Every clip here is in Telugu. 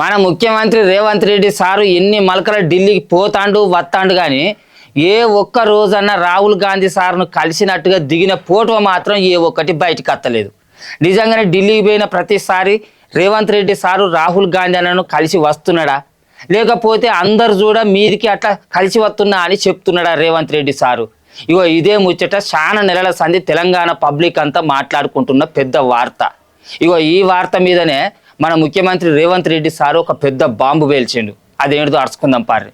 మన ముఖ్యమంత్రి రేవంత్ రెడ్డి సారు ఎన్ని మలకల ఢిల్లీకి పోతాండు వస్తాండు కానీ ఏ ఒక్క రోజన్నా రాహుల్ గాంధీ సార్ను కలిసినట్టుగా దిగిన ఫోటో మాత్రం ఏ ఒక్కటి బయటకు వస్తలేదు. నిజంగానే ఢిల్లీకి పోయిన ప్రతిసారి రేవంత్ రెడ్డి సారు రాహుల్ గాంధీ అన్నను కలిసి వస్తున్నాడా, లేకపోతే అందరు చూడ మీదికి అట్లా కలిసి వస్తున్నా అని చెప్తున్నాడా రేవంత్ రెడ్డి సారు? ఇగో ఇదే ముచ్చట చాలా నెలల సంది తెలంగాణ పబ్లిక్ అంతా మాట్లాడుకుంటున్న పెద్ద వార్త. ఇగో ఈ వార్త మీదనే మన ముఖ్యమంత్రి రేవంత్ రెడ్డి సారు ఒక పెద్ద బాంబు పేల్చిండు. అదేంటిదో అరుచుకుందాం పారి.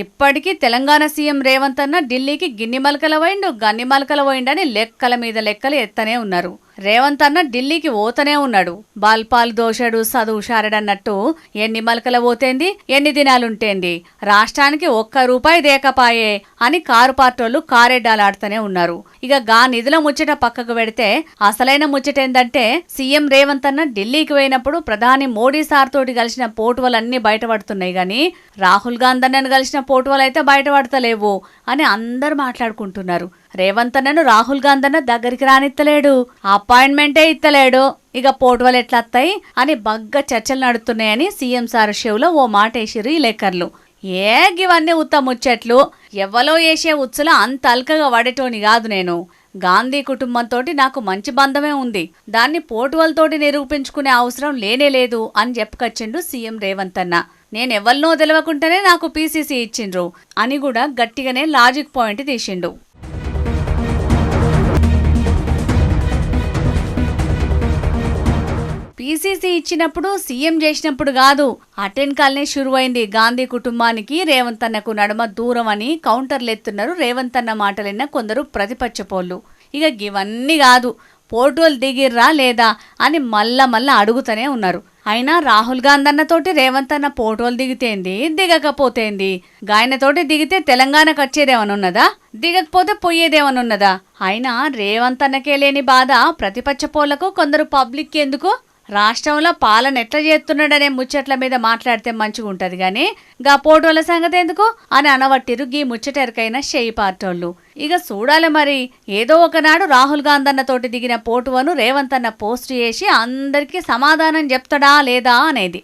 ఇప్పటికీ తెలంగాణ సీఎం రేవంత్ అన్న ఢిల్లీకి గిన్ని మలకల పోయిండు, గన్ని మలకల పోయిండని లెక్కల మీద లెక్కలు ఎత్తనే ఉన్నారు. రేవంత్ అన్న ఢిల్లీకి పోతనే ఉన్నాడు. బాల్పాలు దోషడు చదువు షారడన్నట్టు ఎన్ని మలకల పోతేంది, ఎన్ని దినాలుంటేంది, రాష్ట్రానికి ఒక్క రూపాయి దేకపాయే అని కారు పార్టోళ్లు కారెడ్డాలాడుతూనే ఉన్నారు. ఇక గా నిధుల ముచ్చట పక్కకు పెడితే అసలైన ముచ్చటేందంటే సీఎం రేవంత్ అన్న ఢిల్లీకి పోయినప్పుడు ప్రధాని మోడీ సార్ తోటి కలిసిన పోటువలన్నీ బయటపడుతున్నాయి గాని రాహుల్ గాంధీ అన్నను కలిసిన పోటువలైతే బయటపడతలేవు అని అందరు మాట్లాడుకుంటున్నారు. రేవంత్ అన్నను రాహుల్ గాంధీ అన్న దగ్గరికి రానిత్తలేడు, అపాయింట్మెంటే ఇత్తలేడు, ఇక పోటువలు ఎట్లత్తాయి అని బగ్గా చర్చలు నడుతున్నాయని సీఎం సార్ షోలో ఓ మాట వేసిరు ఈ లెక్కర్లు. ఇవన్నీ ఉత్తముచ్చట్లు, ఎవ్వలో వేసే ఉచ్చుల అంత అల్కగా వడేటోని కాదు నేను. గాంధీ కుటుంబంతో నాకు మంచి బంధమే ఉంది, దాన్ని పోటువలతోటి నిరూపించుకునే అవసరం లేనేలేదు అని చెప్పుకొచ్చిండు సీఎం రేవంత్ అన్న. నేనెవ్వరినో తెలవకుండానే నాకు పీసీసీ ఇచ్చిండ్రు అని కూడా గట్టిగానే లాజిక్ పాయింట్ తీసిండు. పీసీసీ ఇచ్చినప్పుడు సీఎం చేసినప్పుడు కాదు, అటెన్కాల్నే షురువైంది గాంధీ కుటుంబానికి రేవంత్ అన్నకు నడుమ దూరం అని కౌంటర్లెత్తున్నారు రేవంత్ అన్న మాటలైన కొందరు ప్రతిపక్షపోళ్ళు. ఇక ఇవన్నీ కాదు, పోర్టువల్ దిగిర్రా లేదా అని మళ్ళా అడుగుతూనే ఉన్నారు. అయినా రాహుల్ గాంధీ అన్నతోటి రేవంత్ అన్న పోర్టువల్ దిగితేంది, దిగకపోతేంది? గాయనతోటి దిగితే తెలంగాణకు వచ్చేదేమనున్నదా, దిగకపోతే పోయేదేమనున్నదా? అయినా రేవంత్ అన్నకే లేని బాధ ప్రతిపక్ష పోళ్లకు కొందరు పబ్లిక్ ఎందుకు? రాష్ట్రంలో పాలన ఎట్లా చేస్తున్నాడనే ముచ్చట్ల మీద మాట్లాడితే మంచిగా ఉంటది గాని గా పోటోల సంగతి ఎందుకు అని అనవట్టిరు గీ ముచ్చటెరకైన షెయి పార్టోళ్ళు. ఇక చూడాలి మరి, ఏదో ఒకనాడు రాహుల్ గాంధీ అన్నతోటి దిగిన పోటువను రేవంత్ అన్న పోస్ట్ చేసి అందరికీ సమాధానం చెప్తాడా లేదా అనేది.